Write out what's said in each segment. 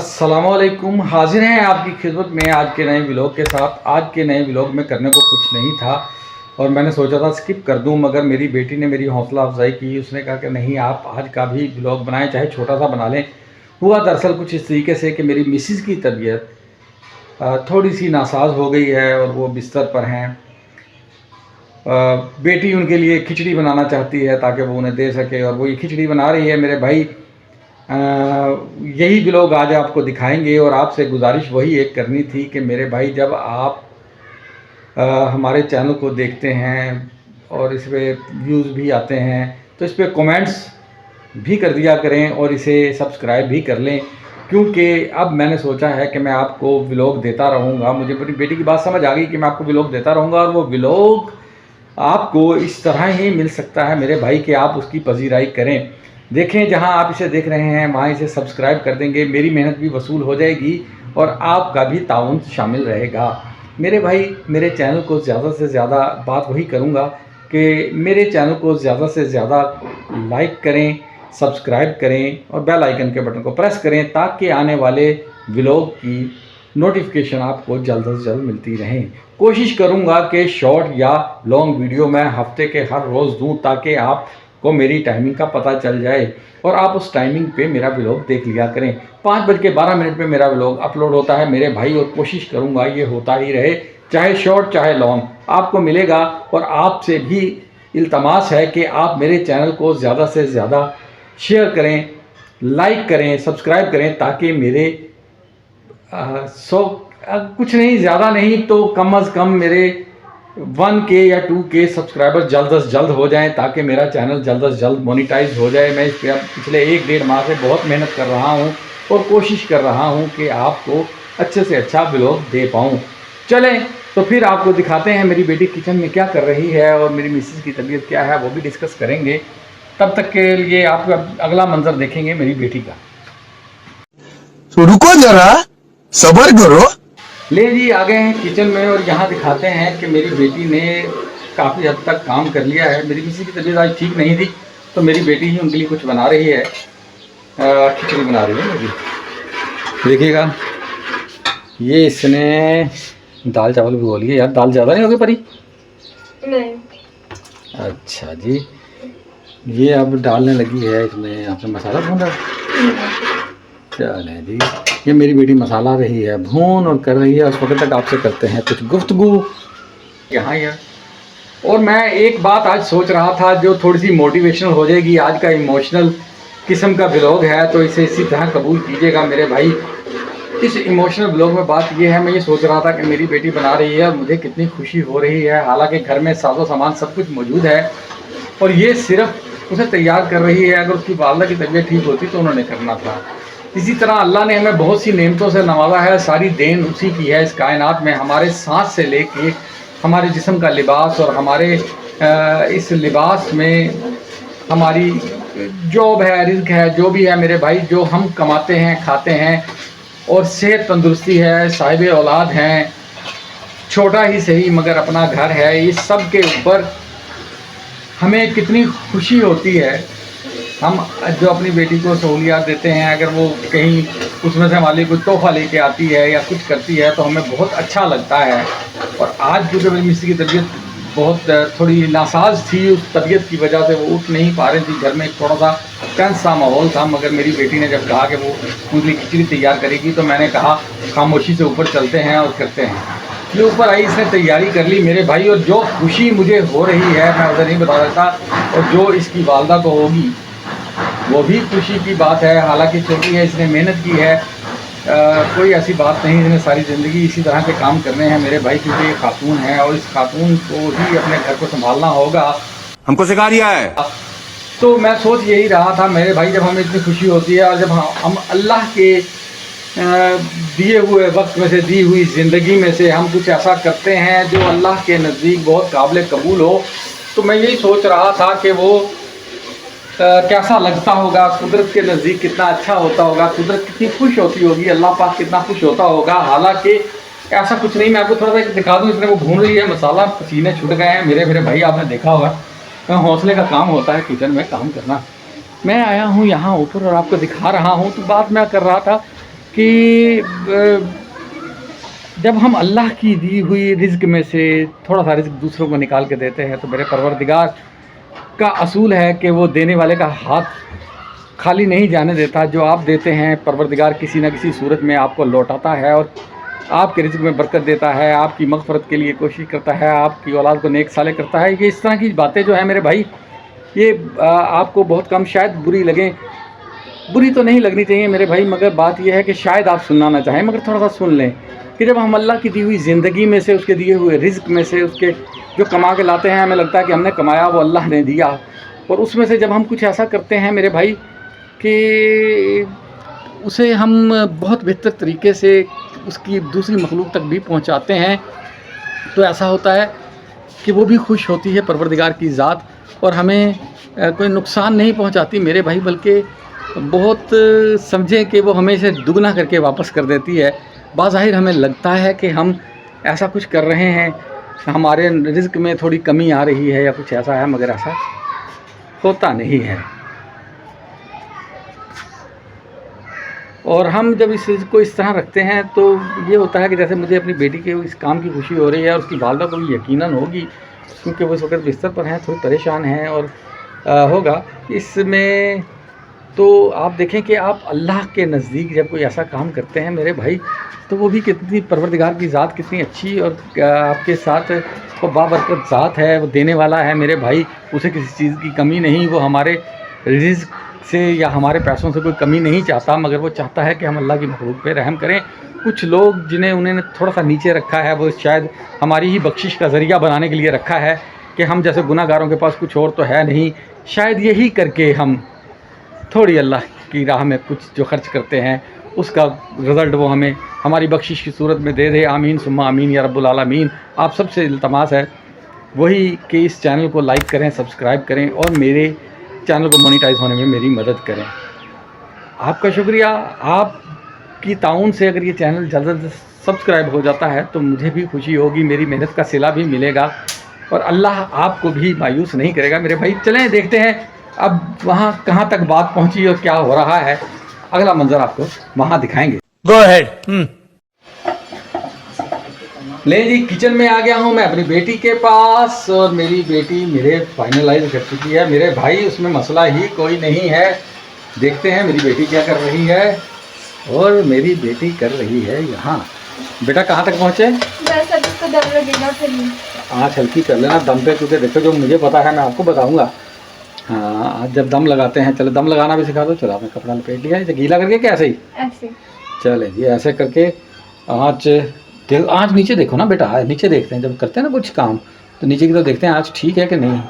अस्सलामुअलैकुम, हाजिर हैं आपकी खिदमत में आज के नए व्लॉग के साथ। आज के नए व्लॉग में करने को कुछ नहीं था और मैंने सोचा था स्किप कर दूं, मगर मेरी बेटी ने मेरी हौसला अफजाई की। उसने कहा कि नहीं, आप आज का भी व्लॉग बनाएं, चाहे छोटा सा बना लें। हुआ दरअसल कुछ इस तरीके से कि मेरी मिसिज़ की तबीयत थोड़ी सी नासाज हो गई है और वो बिस्तर पर हैं। बेटी उनके लिए खिचड़ी बनाना चाहती है ताकि वो उन्हें दे सके, और वो ये खिचड़ी बना रही है। मेरे भाई यही व्लॉग आज आपको दिखाएंगे और आपसे गुजारिश वही एक करनी थी कि मेरे भाई, जब आप हमारे चैनल को देखते हैं और इस पर व्यूज़ भी आते हैं तो इस पर कमेंट्स भी कर दिया करें और इसे सब्सक्राइब भी कर लें, क्योंकि अब मैंने सोचा है कि मैं आपको व्लॉग देता रहूँगा। मुझे अपनी बेटी की बात समझ आ गई कि मैं आपको व्लॉग देता रहूँगा और वो व्लॉग आपको इस तरह ही मिल सकता है मेरे भाई कि आप उसकी पजीराई करें। देखें, जहां आप इसे देख रहे हैं वहां इसे सब्सक्राइब कर देंगे, मेरी मेहनत भी वसूल हो जाएगी और आपका भी ताउन शामिल रहेगा। मेरे भाई, मेरे चैनल को ज़्यादा से ज़्यादा बात वही करूंगा कि मेरे चैनल को ज़्यादा से ज़्यादा लाइक करें, सब्सक्राइब करें और बेल आइकन के बटन को प्रेस करें ताकि आने वाले व्लॉग की नोटिफिकेशन आपको जल्द से जल्द मिलती रहें। कोशिश करूंगा कि शॉर्ट या लॉन्ग वीडियो मैं हफ्ते के हर रोज़ दूं ताकि आपको मेरी टाइमिंग का पता चल जाए और आप उस टाइमिंग पे मेरा व्लॉग देख लिया करें। 5:12 पे मेरा व्लॉग अपलोड होता है मेरे भाई, और कोशिश करूंगा ये होता ही रहे, चाहे शॉर्ट चाहे लॉन्ग आपको मिलेगा। और आपसे भी इल्तमास है कि आप मेरे चैनल को ज़्यादा से ज़्यादा शेयर करें, लाइक करें, सब्सक्राइब करें ताकि मेरे कुछ नहीं, ज़्यादा नहीं तो कम अज़ कम मेरे 1K या 2K सब्सक्राइबर जल्द से जल्द हो जाएं ताकि मेरा चैनल जल्द से जल्द मोनेटाइज हो जाए। मैं इस पर पिछले 1-1.5 माह से बहुत मेहनत कर रहा हूं और कोशिश कर रहा हूं कि आपको अच्छे से अच्छा व्लॉग दे पाऊं। चलें तो फिर आपको दिखाते हैं मेरी बेटी किचन में क्या कर रही है और मेरी मिसेज़ की तबीयत क्या है, वो भी डिस्कस करेंगे। तब तक के लिए आप अगला मंजर देखेंगे मेरी बेटी का। तो रुको जरा, सब्र करो। ले जी, आ गए हैं किचन में और यहाँ दिखाते हैं कि मेरी बेटी ने काफ़ी हद तक काम कर लिया है। मेरी किसी की तबीयत आज ठीक नहीं थी तो मेरी बेटी ही उनके लिए कुछ बना रही है, खिचड़ी बना रही है मेरी। देखिएगा, ये इसने दाल चावल भिगो लिए। यार दाल ज़्यादा नहीं होगी परी? नहीं। अच्छा जी, ये अब डालने लगी है इसमें। आपने मसाला भून रहा? चले जी, ये मेरी बेटी मसाला रही है भून और कर रही है। उस वक्त तक आपसे करते हैं कुछ गुफ्तगू यहाँ यार। और मैं एक बात आज सोच रहा था जो थोड़ी सी मोटिवेशनल हो जाएगी। आज का इमोशनल किस्म का व्लॉग है तो इसे इसी तरह कबूल कीजिएगा मेरे भाई। इस इमोशनल व्लॉग में बात ये है, मैं ये सोच रहा था कि मेरी बेटी बना रही है और मुझे कितनी खुशी हो रही है। हालांकि घर में साजो सामान सब कुछ मौजूद है और ये सिर्फ उसे तैयार कर रही है। अगर उसकी वालदा की तबीयत ठीक होती तो उन्होंने करना था। इसी तरह अल्लाह ने हमें बहुत सी नेमतों से नवाजा है, सारी देन उसी की है इस कायनात में। हमारे सांस से लेके हमारे जिस्म का लिबास और हमारे इस लिबास में हमारी जॉब है, रिज़्क है, जो भी है मेरे भाई, जो हम कमाते हैं खाते हैं, और सेहत तंदुरुस्ती है, साहिब औलाद हैं, छोटा ही सही मगर अपना घर है, इस सब के ऊपर हमें कितनी खुशी होती है। हम जो अपनी बेटी को सहूलियात देते हैं, अगर वो कहीं उसमें से हमारे लिए कोई तोहफा लेके आती है या कुछ करती है तो हमें बहुत अच्छा लगता है। और आज क्योंकि मेरी मिस्सी की तबीयत बहुत थोड़ी नासाज थी, उस तबीयत की वजह से वो उठ नहीं पा रही थी। घर में एक थोड़ा सा टेंस सा माहौल था, मगर मेरी बेटी ने जब कहा कि वो उनके लिए खिचड़ी तैयार करेगी तो मैंने कहा खामोशी से ऊपर चलते हैं और करते हैं। ये ऊपर आई, इसने तैयारी कर ली मेरे भाई, और जो खुशी मुझे हो रही है मैं उसे नहीं बता सकता, और जो इसकी वालदा को होगी वो भी खुशी की बात है। हालांकि छोटी है, इसने मेहनत की है, कोई ऐसी बात नहीं। इसने सारी ज़िंदगी इसी तरह के काम करने हैं मेरे भाई, क्योंकि ये खातून है और इस खातून को ही अपने घर को संभालना होगा, हमको सिखा दिया है। तो मैं सोच यही रहा था मेरे भाई, जब हमें इतनी खुशी होती है और जब हम अल्लाह के दिए हुए वक्त में से, दी हुई ज़िंदगी में से हम कुछ ऐसा करते हैं जो अल्लाह के नज़दीक बहुत काबिल कबूल हो, तो मैं यही सोच रहा था कि वो कैसा लगता होगा, कुदरत के नज़दीक कितना अच्छा होता होगा, कुदरत कितनी खुश होती होगी, अल्लाह पाक कितना खुश होता होगा। हालांकि ऐसा कुछ नहीं। मैं आपको थोड़ा सा दिखा दूँ, इसमें वो भून रही है मसाला, पसीने छूट गए हैं मेरे भाई, आपने देखा होगा। हौसले का काम होता है किचन में काम करना। मैं आया हूँ यहाँ ऊपर और आपको दिखा रहा हूँ। तो बात मैं कर रहा था कि जब हम अल्लाह की दी हुई रिज़्क में से थोड़ा सा रिज़्क दूसरों को निकाल के देते हैं तो मेरे परवरदिगार का असूल है कि वो देने वाले का हाथ खाली नहीं जाने देता। जो आप देते हैं परवरदिगार किसी न किसी सूरत में आपको लौटाता है और आपके रिज़्क में बरकत देता है, आपकी मग़फ़रत के लिए कोशिश करता है, आपकी औलाद को नेक साले करता है। ये इस तरह की बातें जो है मेरे भाई, ये आपको बहुत कम शायद बुरी लगें, बुरी तो नहीं लगनी चाहिए मेरे भाई, मगर बात यह है कि शायद आप सुनना ना चाहें, मगर थोड़ा सा सुन लें कि जब हम अल्लाह की दी हुई ज़िंदगी में से, उसके दिए हुए रिज़्क में से, उसके जो कमा के लाते हैं, हमें लगता है कि हमने कमाया, वो अल्लाह ने दिया, और उसमें से जब हम कुछ ऐसा करते हैं मेरे भाई कि उसे हम बहुत बेहतर तरीके से उसकी दूसरी मखलूक तक भी पहुंचाते हैं, तो ऐसा होता है कि वो भी खुश होती है परवरदिगार की ज़ात, और हमें कोई नुकसान नहीं पहुंचाती मेरे भाई, बल्कि बहुत समझें कि वो हमें से दुगना करके वापस कर देती है। बाज़ाहिर हमें लगता है कि हम ऐसा कुछ कर रहे हैं, हमारे रिज़्क में थोड़ी कमी आ रही है या कुछ ऐसा है, मगर ऐसा होता नहीं है। और हम जब इस चीज़ को इस तरह रखते हैं तो ये होता है कि जैसे मुझे अपनी बेटी के इस काम की खुशी हो रही है, और उसकी वालदा को भी यकीनन होगी, क्योंकि वो इस वक्त बिस्तर पर हैं, थोड़ी परेशान हैं, और होगा इसमें। तो आप देखें कि आप अल्लाह के नज़दीक जब कोई ऐसा काम करते हैं मेरे भाई, तो वो भी कितनी परवरदिगार की ज़ात कितनी अच्छी और आपके साथ वो बाबरकत ज़ात है, वो देने वाला है मेरे भाई, उसे किसी चीज़ की कमी नहीं, वो हमारे रिज़्क से या हमारे पैसों से कोई कमी नहीं चाहता, मगर वो चाहता है कि हम अल्लाह की मखलूक पे रहम करें। कुछ लोग जिन्हें उन्होंने थोड़ा सा नीचे रखा है, वो शायद हमारी ही बख्शिश का ज़रिया बनाने के लिए रखा है कि हम जैसे गुनाहगारों के पास कुछ और तो है नहीं, शायद यही करके हम थोड़ी अल्लाह की राह में कुछ जो खर्च करते हैं उसका रिज़ल्ट वो हमें हमारी बख्शिश की सूरत में दे दे। आमीन सुम्मा आमीन या रब्बुल आलमीन। आप सबसे इल्तमास है वही कि इस चैनल को लाइक करें, सब्सक्राइब करें, और मेरे चैनल को मोनेटाइज होने में मेरी मदद करें। आपका शुक्रिया। आपकी ताउन से अगर ये चैनल जल्द से जल्द सब्सक्राइब हो जाता है तो मुझे भी खुशी होगी, मेरी मेहनत का सिला भी मिलेगा, और अल्लाह आपको भी मायूस नहीं करेगा मेरे भाई। चलें देखते हैं अब वहाँ कहाँ तक बात पहुँची और क्या हो रहा है। अगला मंजर आपको वहाँ दिखाएंगे। Go ahead. ले जी, किचन में आ गया हूँ मैं अपनी बेटी के पास, और मेरी बेटी मेरे फाइनलाइज कर चुकी है मेरे भाई, उसमें मसला ही कोई नहीं है। देखते हैं मेरी बेटी क्या कर रही है। और मेरी बेटी कर रही है यहाँ। बेटा कहाँ तक पहुँचे? बस अब इसको दम लगेगा फिर। आँच हल्की कर लेना दम पे, क्योंकि देखो जो मुझे पता है मैं आपको बताऊँगा। हाँ, आज जब दम लगाते हैं, चलो दम लगाना भी सिखा दो। चलो आपने कपड़ा लपेट लिया, इसे गीला करके कैसे ही ऐसे चले जी, ऐसे करके आँच आँच नीचे देखो ना बेटा, नीचे देखते हैं जब करते हैं ना कुछ काम, तो नीचे की तो देखते हैं आँच ठीक है कि नहीं।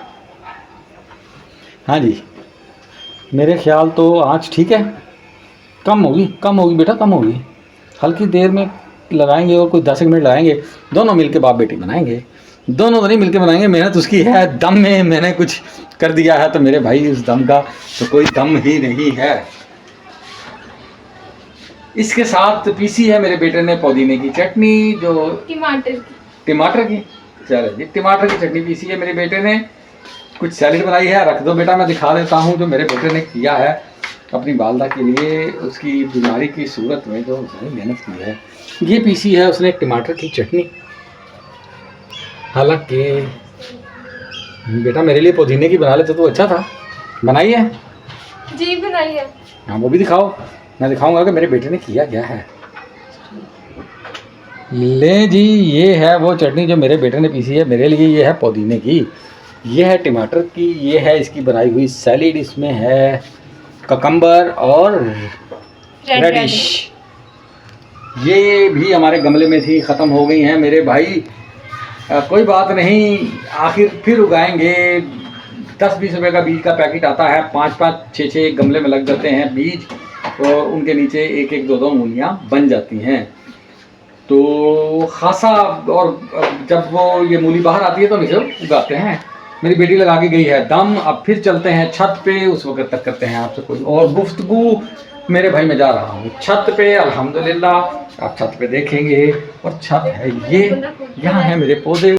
हाँ जी, मेरे ख्याल तो आँच ठीक है। कम होगी बेटा, कम होगी। हल्की देर में लगाएंगे और कोई 10 मिनट लगाएंगे, दोनों मिलके बाप बेटी बनाएंगे। दोनों तो नहीं मिलके बनाएंगे, मेहनत उसकी है, दम में मैंने कुछ कर दिया है तो मेरे भाई उस दम का तो कोई दम ही नहीं है। इसके साथ पीसी है मेरे बेटे ने पुदीने की चटनी, जो टमाटर की चलो जी, टमाटर की चटनी पीसी है मेरे बेटे ने। कुछ सैलेड बनाई है, रख दो बेटा, मैं दिखा देता हूँ जो मेरे बेटे ने किया है अपनी वालदा के लिए, उसकी बीमारी की सूरत में जो उसने मेहनत की है। ये पीसी है उसने टमाटर की चटनी। हालांकि बेटा मेरे लिए पुदीने की बना लेते तो अच्छा था। बनाई है जी, बनाई है। हाँ, वो भी दिखाओ, मैं दिखाऊंगा कि मेरे बेटे ने किया क्या है। ले जी, ये है वो चटनी जो मेरे बेटे ने पीसी है मेरे लिए। ये है पुदीने की, ये है टमाटर की, ये है इसकी बनाई हुई सैलेड, इसमें है ककम्बर और रेडिश। ये भी हमारे गमले में थी, ख़त्म हो गई हैं मेरे भाई। कोई बात नहीं, आखिर फिर उगाएंगे। 10-20 रुपए का बीज का पैकेट आता है, 5-5, 6-6 गमले में लग जाते हैं बीज, और उनके नीचे 1-1, 2-2 मूलियाँ बन जाती हैं। तो खासा, और जब वो ये मूली बाहर आती है तो इसे उगाते हैं। मेरी बेटी लगा के गई है दम। अब फिर चलते हैं छत पे, उस वक्त तक करते हैं आपसे कोई और गुफ्तगू। मेरे भाई मैं जा रहा हूँ छत पे, अल्हम्दुलिल्लाह आप छत पे देखेंगे। और छत है ये, यहाँ है मेरे पौधे।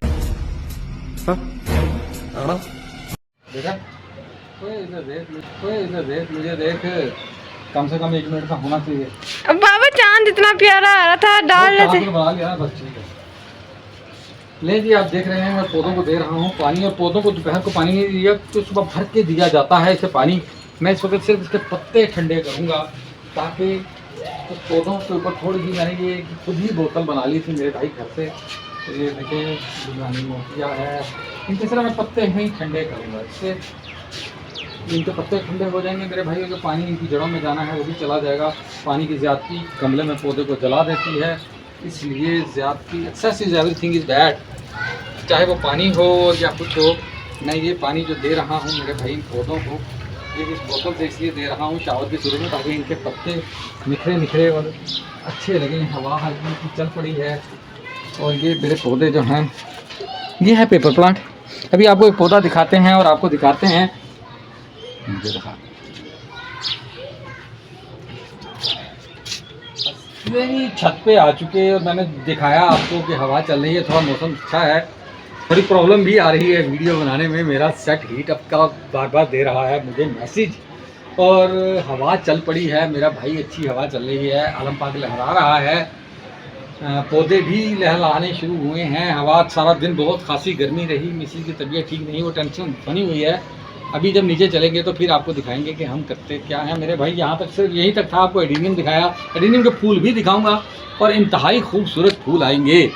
बेटा कोई इधर देख, मुझे देख, कम से कम 1 मिनट का होना चाहिए। अब बाबा चांद इतना प्यारा आ रहा था, डाल रहे थे। बना लिया ना, बस ठीक है। ले जी, आप देख रहे हैं मैं पौधों को दे रहा हूँ पानी, और पौधों को दोपहर को पानी नहीं दिया तो सुबह भर के दिया जाता है इसे पानी। मैं इस वक्त सिर्फ इसके पत्ते ठंडे करूँगा ताकि तो पौधों के ऊपर थोड़ी सी मैंने ये खुद ही बोतल बना ली थी मेरे भाई घर से। तो ये देखिए दुनियानी मोतिया है, इनके सिर्फ मैं पत्ते ही ठंडे करूँगा। इससे इनके पत्ते ठंडे हो जाएंगे मेरे भाई, जो पानी इनकी जड़ों में जाना है वो भी चला जाएगा। पानी की ज़्यादती गमले में पौधे को जला देती है, इसलिए ज़्यादती एक्सेसिव एवरीथिंग इज़ बैड, चाहे वो पानी हो या कुछ हो। मैं ये पानी जो दे रहा हूँ मेरे भाई पौधों को, ये इस बोतल से इसलिए दे रहा हूँ चावल की सूरत में, ताकि इनके पत्ते निखरे निखरे और अच्छे लगें। हवा हल्की की चल पड़ी है। और ये मेरे पौधे जो हैं, ये है पेपर प्लांट। अभी आपको एक पौधा दिखाते हैं और आपको दिखाते हैं, मुझे दिखा मेरी छत पे आ चुके हैं और मैंने दिखाया आपको कि हवा चल रही है, थोड़ा मौसम अच्छा है। थोड़ी प्रॉब्लम भी आ रही है वीडियो बनाने में, मेरा सेट हीट अप का बार बार दे रहा है मुझे मैसेज, और हवा चल पड़ी है मेरा भाई, अच्छी हवा चल रही है, आलम पाक लहरा रहा है, पौधे भी लहलाने शुरू हुए हैं। हवा सारा दिन बहुत खासी गर्मी रही, मिसी की तबीयत ठीक नहीं, वो टेंशन बनी हुई है। अभी जब नीचे चलेंगे तो फिर आपको दिखाएंगे कि हम करते क्या हैं मेरे भाई। यहाँ तक सिर्फ यहीं तक था, आपको एडीनियम दिखाया, एडीनियम के फूल भी दिखाऊंगा और इंतहाई खूबसूरत फूल आएंगे।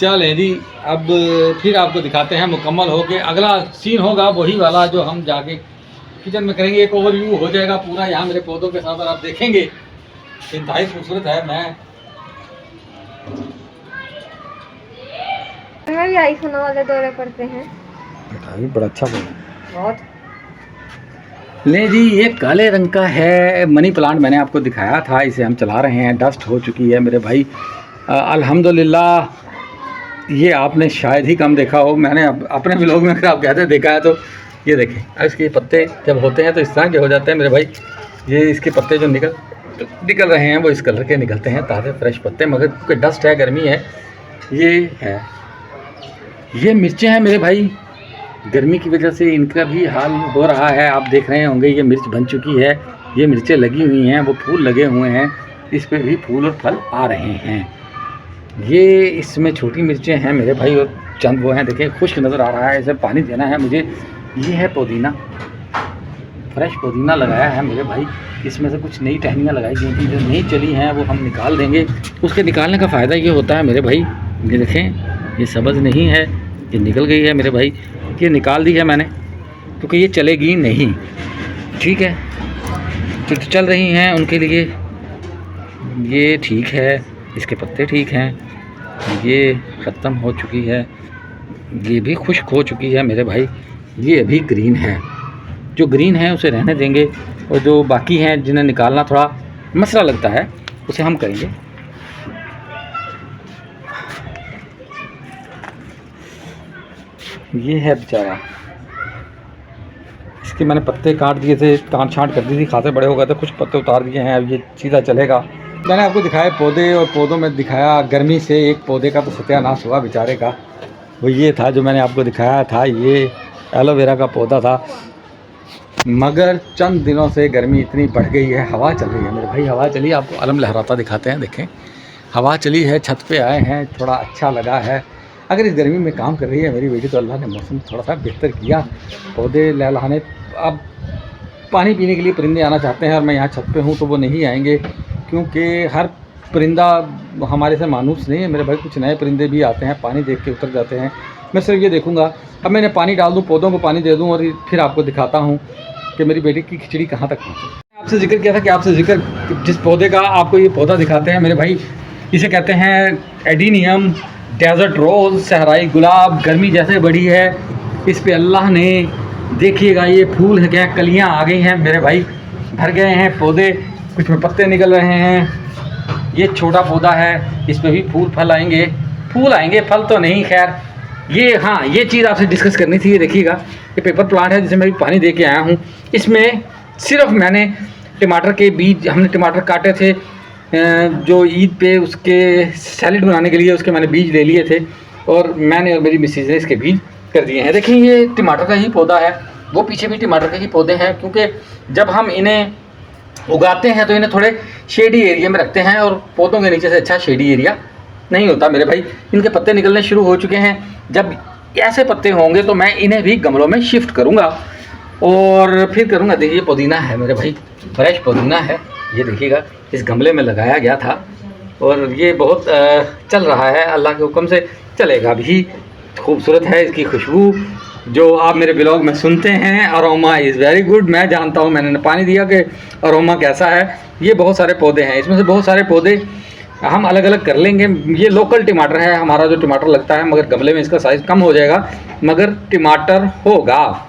चलें जी, अब फिर आपको दिखाते हैं मुकम्मल हो के। अगला सीन होगा वही वाला जो हम जाके किचन में करेंगे, एक ओवरव्यू हो जाएगा पूरा यहाँ मेरे पौधों के साथ और आप देखेंगे इंतहाई खूबसूरत है। मैं भी आईफोन वाले दौरे पड़ते हैं, बड़ा अच्छा बोला बहुत। ले जी, ये काले रंग का है मनी प्लांट, मैंने आपको दिखाया था, इसे हम चला रहे हैं। डस्ट हो चुकी है मेरे भाई अल्हम्दुलिल्लाह। ये आपने शायद ही कम देखा हो, मैंने अपने व्लॉग में अगर आप कहते देखा है तो ये देखें, इसके पत्ते जब होते हैं तो इस तरह के हो जाते हैं मेरे भाई। ये इसके पत्ते जो निकल रहे हैं वो इस कलर के निकलते हैं, ताज़े फ्रेश पत्ते, मगर क्योंकि डस्ट है, गर्मी है, ये है। ये मिर्चें हैं मेरे भाई, गर्मी की वजह से इनका भी हाल हो रहा है। आप देख रहे होंगे ये मिर्च बन चुकी है, ये मिर्चें लगी हुई हैं, वो फूल लगे हुए हैं, इस पे भी फूल और फल आ रहे हैं। ये इसमें छोटी मिर्चें हैं मेरे भाई और चंद वो हैं, देखिए खुश्क नज़र आ रहा है, इसे पानी देना है मुझे। ये है पुदीना, फ्रेश पुदीना लगाया है मेरे भाई। इसमें से कुछ नई टहनियाँ लगाई गई थी जो नहीं चली हैं, वो हम निकाल देंगे। उसके निकालने का फ़ायदा ये होता है मेरे भाई, ये देखें, ये सब्ज़ नहीं है, ये निकल गई है मेरे भाई, ये निकाल दी है मैंने क्योंकि ये चलेगी नहीं, ठीक है। जो चल रही हैं उनके लिए ये ठीक है, इसके पत्ते ठीक हैं, ये ख़त्म हो चुकी है, ये भी खुश्क हो चुकी है मेरे भाई। ये अभी ग्रीन है, जो ग्रीन है उसे रहने देंगे, और जो बाकी हैं जिन्हें निकालना थोड़ा मसला लगता है उसे हम करेंगे। ये है बेचारा, इसके मैंने पत्ते काट दिए थे, काट छाँट कर दी थी, खासे बड़े हो गए थे, कुछ पत्ते उतार दिए हैं, अब ये सीधा चलेगा। मैंने आपको दिखाया पौधे, और पौधों में दिखाया गर्मी से एक पौधे का तो सत्यानाश हुआ बेचारे का, वो ये था जो मैंने आपको दिखाया था, ये एलोवेरा का पौधा था। मगर चंद दिनों से गर्मी इतनी बढ़ गई है, हवा चल रही है मेरे भाई, हवा चली, आपको अलम लहराता दिखाते हैं, देखें हवा चली है, छत पे आए हैं, थोड़ा अच्छा लगा है। अगर इस गर्मी में काम कर रही है मेरी बेटी तो अल्लाह ने मौसम थोड़ा सा बेहतर किया, पौधे लहलाने। अब पानी पीने के लिए परिंदे आना चाहते हैं और मैं यहाँ छत पे हूँ तो वो नहीं आएंगे, क्योंकि हर परिंदा हमारे से मानूस नहीं है मेरे भाई, कुछ नए परिंदे भी आते हैं, पानी देख के उतर जाते हैं। मैं सिर्फ ये देखूँगा, अब मैंने पानी डाल दूँ, पौधों को पानी दे दूँ, और फिर आपको दिखाता हूँ कि मेरी बेटी की खिचड़ी कहाँ तक पहुँची। आपसे जिक्र किया था कि आपसे जिक्र जिस पौधे का, आपको ये पौधा दिखाते हैं मेरे भाई, इसे कहते हैं एडीनियम डेजर्ट रोज़, सहराई गुलाब। गर्मी जैसे बढ़ी है इस पे अल्लाह ने, देखिएगा ये फूल है क्या, कलियां आ गई हैं मेरे भाई, भर गए हैं पौधे, कुछ में पत्ते निकल रहे हैं। ये छोटा पौधा है, इस पे भी फूल फल आएंगे, फल तो नहीं, खैर ये हाँ ये चीज़ आपसे डिस्कस करनी थी। ये देखिएगा, ये पेपर प्लांट है जिसे मैं भी पानी दे के आया हूँ। इसमें सिर्फ मैंने टमाटर के बीज, हमने टमाटर काटे थे जो ईद पे उसके सैलेड बनाने के लिए, उसके मैंने बीज ले लिए थे, और मैंने और मेरी मिसेज ने इसके बीज कर दिए हैं। देखिए ये टमाटर का ही पौधा है, वो पीछे भी टमाटर के ही पौधे हैं, क्योंकि जब हम इन्हें उगाते हैं तो इन्हें थोड़े शेडी एरिया में रखते हैं, और पौधों के नीचे से अच्छा शेडी एरिया नहीं होता मेरे भाई। इनके पत्ते निकलने शुरू हो चुके हैं। जब ऐसे पत्ते होंगे तो मैं इन्हें भी गमलों में शिफ्ट करूँगा और फिर करूँगा। देखिए पुदीना है मेरे भाई, फ्रेश पुदीना है, ये देखिएगा इस गमले में लगाया गया था और ये बहुत चल रहा है, अल्लाह के हुक्म से चलेगा भी। खूबसूरत है इसकी खुशबू जो आप मेरे ब्लॉग में सुनते हैं। Aroma is very good. मैं जानता हूँ, मैंने पानी दिया कि अरोमा कैसा है। ये बहुत सारे पौधे हैं, इसमें से बहुत सारे पौधे हम अलग अलग कर लेंगे। ये लोकल टमाटर है हमारा जो टमाटर लगता है, मगर गमले में इसका साइज़ कम हो जाएगा, मगर टमाटर होगा।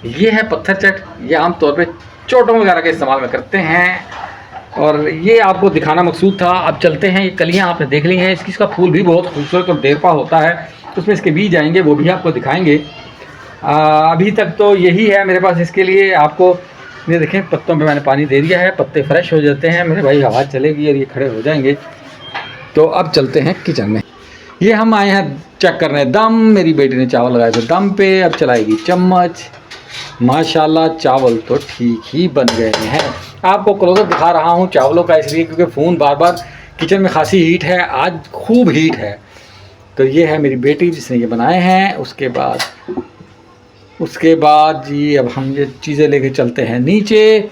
ये है पत्थर चट, ये आमतौर पे चोटों वगैरह के इस्तेमाल में करते हैं और ये आपको दिखाना मकसूद था। अब चलते हैं। ये कलियाँ आपने देख ली हैं, इसका फूल भी बहुत खूबसूरत और देरपा होता है, तो उसमें इसके बीज आएंगे, वो भी आपको दिखाएंगे। अभी तक तो यही है मेरे पास इसके लिए। आपको ये देखें, पत्तों पे मैंने पानी दे दिया है, पत्ते फ्रेश हो जाते हैं मेरे भाई, हवा चलेगी और ये खड़े हो जाएंगे। तो अब चलते हैं किचन में। ये हम आए हैं चेक करने दम। मेरी बेटी ने चावल लगाए थे दम पे, अब चलाएगी चम्मच। माशाल्लाह चावल तो ठीक ही बन गए हैं। आपको क्लोजअप दिखा रहा हूँ चावलों का इसलिए क्योंकि फ़ोन बार बार, किचन में खासी हीट है, आज खूब हीट है। तो ये है मेरी बेटी जिसने ये बनाए हैं। उसके बाद जी अब हम ये चीज़ें लेके चलते हैं नीचे,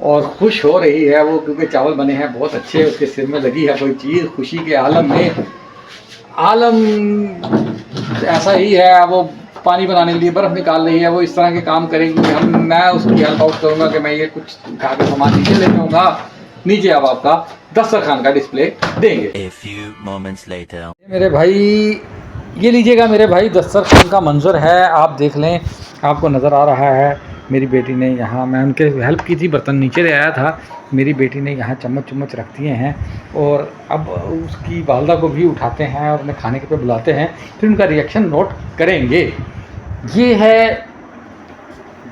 और खुश हो रही है वो क्योंकि चावल बने हैं बहुत अच्छे। उसके सिर में लगी है कोई चीज़, खुशी के आलम में। आलम ऐसा ही है, वो पानी बनाने के लिए बर्फ़ निकाल रही है, वो इस तरह के काम करेंगी। मैं उसकी हेल्प आउट करूँगा कि मैं ये कुछ उठा के सामान नीचे ले जाऊँगा। नीचे अब आपका दस्तरखान का डिस्प्ले देंगे। A few moments later. मेरे भाई ये लीजिएगा मेरे भाई, दस्तरखान का मंजर है, आप देख लें, आपको नज़र आ रहा है। मेरी बेटी ने यहाँ, मैं उनके हेल्प की थी, बर्तन नीचे ले आया था, मेरी बेटी ने यहाँ चम्मच रख दिए हैं और अब उसकी वालदा को भी उठाते हैं और उन्हें खाने के पे बुलाते हैं, फिर उनका रिएक्शन नोट करेंगे। ये है,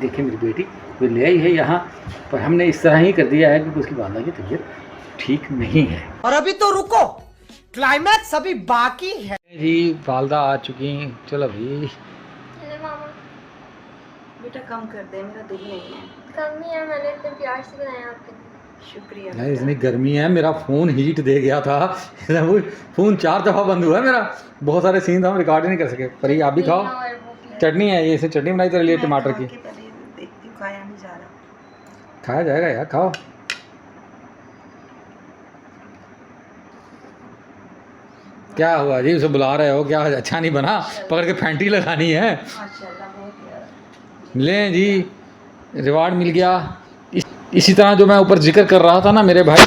देखिए मेरी बेटी वो ले आई है यहाँ, पर हमने इस तरह ही कर दिया है क्योंकि उसकी वालदा की तबीयत ठीक नहीं है। और अभी तो रुको, क्लाइमैक्स अभी बाकी है जी। वालदा आ चुकी हैं, चलो भाई। अरे मामा बेटा कम कर दे, मेरा दिल नहीं है। कम ही है, मैंने इतने प्यार से बनाया आपके लिए। शुक्रिया नहीं इतनी गर्मी है, मेरा फ़ोन हीट दे गया था। वो फ़ोन 4 दफ़ा बंद हुआ है मेरा, बहुत सारे सीन था हम रिकॉर्ड ही नहीं कर सके। पर ये आप भी खाओ, और वो भी चटनी है, ये इसे चटनी बनाई तेरे लिए टमाटर की। देखती हूँ, खाया नहीं जा रहा। खाया जाएगा यार, खाओ। क्या हुआ जी, उसे बुला रहे हो क्या? अच्छा नहीं बना, पकड़ के फैंटी लगानी है। माशाल्लाह बहुत प्यारा। लें जी, रिवार्ड मिल गया। इसी तरह जो मैं ऊपर जिक्र कर रहा था ना मेरे भाई,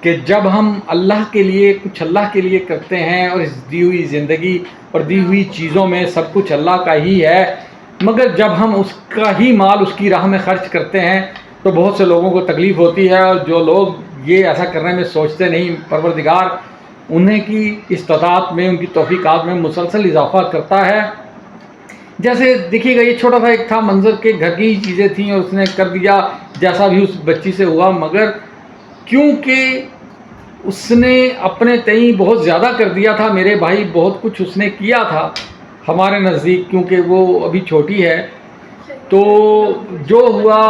कि जब हम अल्लाह के लिए कुछ अल्लाह के लिए करते हैं और इस दी हुई ज़िंदगी और दी हुई चीज़ों में सब कुछ अल्लाह का ही है, मगर जब हम उसका ही माल उसकी राह में ख़र्च करते हैं तो बहुत से लोगों को तकलीफ़ होती है। और जो लोग ये ऐसा करने में सोचते नहीं, परवरदिगार उन्हें की इस्तात में, उनकी तौफ़ीक़ात में मुसलसल इजाफ़ा करता है। जैसे देखिएगा, ये छोटा सा एक था मंजर के घर की चीज़ें थी और उसने कर दिया जैसा भी उस बच्ची से हुआ, मगर क्योंकि उसने अपने तई बहुत ज़्यादा कर दिया था मेरे भाई, बहुत कुछ उसने किया था हमारे नज़दीक, क्योंकि वो अभी छोटी है। तो जो हुआ,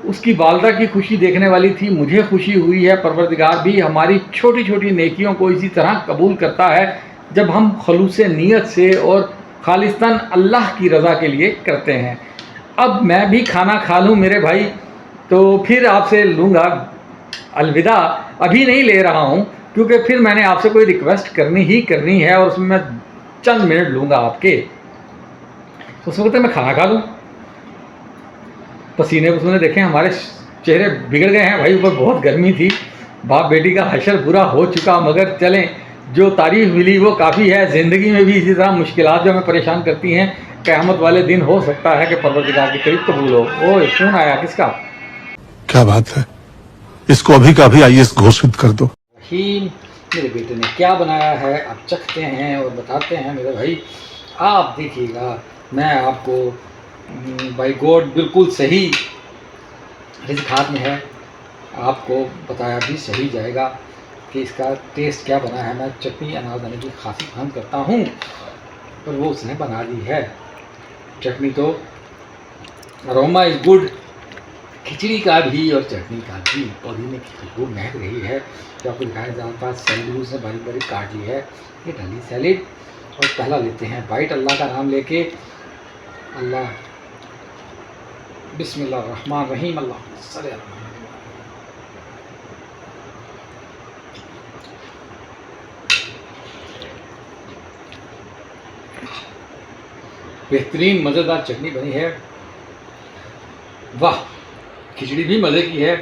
उसकी वालदा की खुशी देखने वाली थी, मुझे खुशी हुई है। परवरदिगार भी हमारी छोटी छोटी नेकियों को इसी तरह कबूल करता है जब हम खलूस नीयत से और खालिस्तान अल्लाह की रज़ा के लिए करते हैं। अब मैं भी खाना खा लूँ मेरे भाई, तो फिर आपसे लूँगा अलविदा। अभी नहीं ले रहा हूँ क्योंकि फिर मैंने आपसे कोई रिक्वेस्ट करनी ही करनी है और उसमें मैं चंद मिनट लूँगा आपके, उस वक्त मैं खाना खा लूँ। पसीने पसीने देखें, हमारे चेहरे बिगड़ गए हैं भाई, ऊपर बहुत गर्मी थी, बाप बेटी का हशर बुरा हो चुका, मगर चलें, जो तारीफ़ मिली वो काफ़ी है। ज़िंदगी में भी इसी तरह मुश्किलात जो हमें परेशान करती हैं, क़यामत वाले दिन हो सकता है कि परवरदिगार के करीब कबूल हो। ओए फ़ोन आया, किसका? क्या बात है, इसको अभी का अभी IAS घोषित कर दो। ही मेरे बेटे ने क्या बनाया है, आप चखते हैं और बताते हैं मेरे भाई। आप देखिएगा, मैं आपको बाय गॉड बिल्कुल सही रिज़्क़ हाथ में है, आपको बताया भी सही जाएगा कि इसका टेस्ट क्या बना है। मैं चटनी अनारदाने की खासी पसंद करता हूँ और वो उसने बना दी है चटनी। तो अरोमा इज़ गुड, खिचड़ी का भी और चटनी का भी। पुदीने की खुशबू महक रही है। तो आपको दिखाया जाता है सैलूड से बारीक बारीक काट ली है, ये डाली सैलेड। और पहला लेते हैं बाइट अल्लाह का नाम लेके। अल्लाह, बिस्मिल्लाहिर्रहमानिर्रहीम, अल्लाह सल्ले अला मुहम्मद। बेहतरीन मज़ेदार चटनी बनी है, वाह। खिचड़ी भी मज़े की है,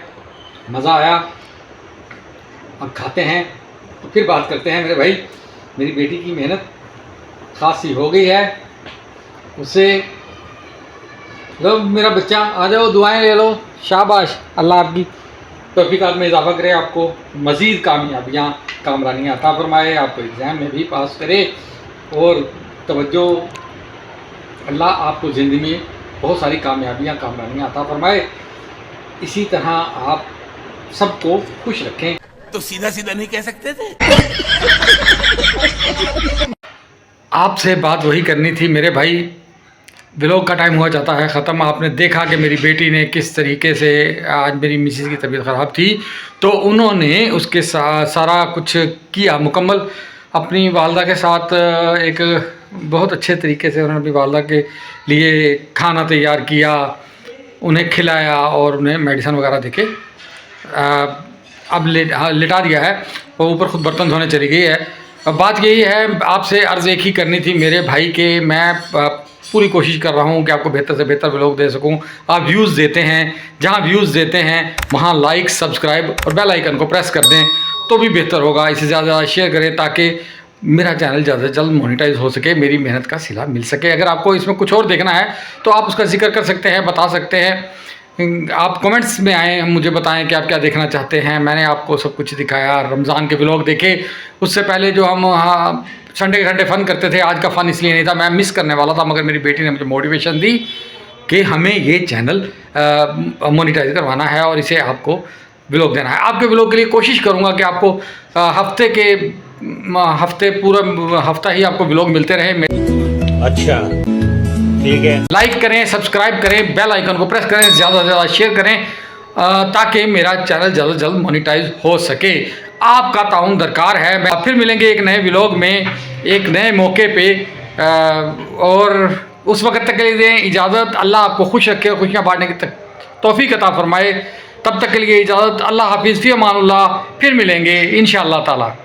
मज़ा आया। अब खाते हैं तो फिर बात करते हैं मेरे भाई। मेरी बेटी की मेहनत खासी हो गई है, उसे लो मेरा बच्चा आ जाओ, दुआएं ले लो। शाबाश, अल्लाह आपकी तौफीकात में इजाफा करे, आपको मज़ीद कामयाबियाँ कामरानियाँ अता फरमाए, आपको एग्ज़ाम में भी पास करे और तवज्जो, अल्लाह आपको ज़िंदगी में बहुत सारी कामयाबियाँ कामरानियाँ अता फरमाए। इसी तरह आप सबको खुश रखें। तो सीधा सीधा नहीं कह सकते थे? आपसे बात वही करनी थी मेरे भाई। व्लॉग का टाइम हुआ जाता है ख़त्म। आपने देखा कि मेरी बेटी ने किस तरीके से, आज मेरी मिसेज़ की तबीयत ख़राब थी तो उन्होंने उसके साथ सारा कुछ किया मुकम्मल। अपनी वालदा के साथ एक बहुत अच्छे तरीके से उन्होंने अपनी वालदा के लिए खाना तैयार किया, उन्हें खिलाया और उन्हें मेडिसिन वगैरह देके अब लिटा दिया है। वो ऊपर खुद बर्तन धोने चली गई है। अब बात यही है, आपसे अर्ज़ एक ही करनी थी मेरे भाई के, मैं पूरी कोशिश कर रहा हूँ कि आपको बेहतर से बेहतर व्लॉग दे सकूँ। आप व्यूज़ देते हैं, जहाँ व्यूज़ देते हैं वहाँ लाइक, सब्सक्राइब और बेल आइकन को प्रेस कर दें तो भी बेहतर होगा। इसे ज़्यादा शेयर करें ताकि मेरा चैनल ज़्यादा से जल्द मोनेटाइज हो सके, मेरी मेहनत का सिला मिल सके। अगर आपको इसमें कुछ और देखना है तो आप उसका जिक्र कर सकते हैं, बता सकते हैं। आप कमेंट्स में आएँ, मुझे बताएं कि आप क्या देखना चाहते हैं। मैंने आपको सब कुछ दिखाया। रमज़ान के व्लॉग देखे, उससे पहले जो हम संडे के संडे फ़न करते थे, आज का फ़न इसलिए नहीं था, मैं मिस करने वाला था, मगर मेरी बेटी ने मुझे मोटिवेशन दी कि हमें ये चैनल मोनेटाइज करवाना है और इसे आपको व्लॉग देना है। आपके व्लॉग के लिए कोशिश करूँगा कि आपको पूरा हफ्ता ही आपको व्लॉग मिलते रहे। अच्छा, ठीक है। लाइक करें, सब्सक्राइब करें, बेल आइकन को प्रेस करें, ज़्यादा से ज़्यादा शेयर करें ताकि मेरा चैनल जल्द से जल्द मोनेटाइज हो सके। आपका ताउन दरकार है। मैं फिर मिलेंगे एक नए व्लॉग में, एक नए मौके पे, और उस वक्त तक के लिए दें इजाज़त। अल्लाह आपको खुश रखे और खुशियाँ बांटने की तौफीक अता फरमाए। तब तक के लिए इजाज़त। अल्लाह हाफिज़, फ़ी अमानुल्लाह। फिर मिलेंगे इंशाअल्लाह ताला।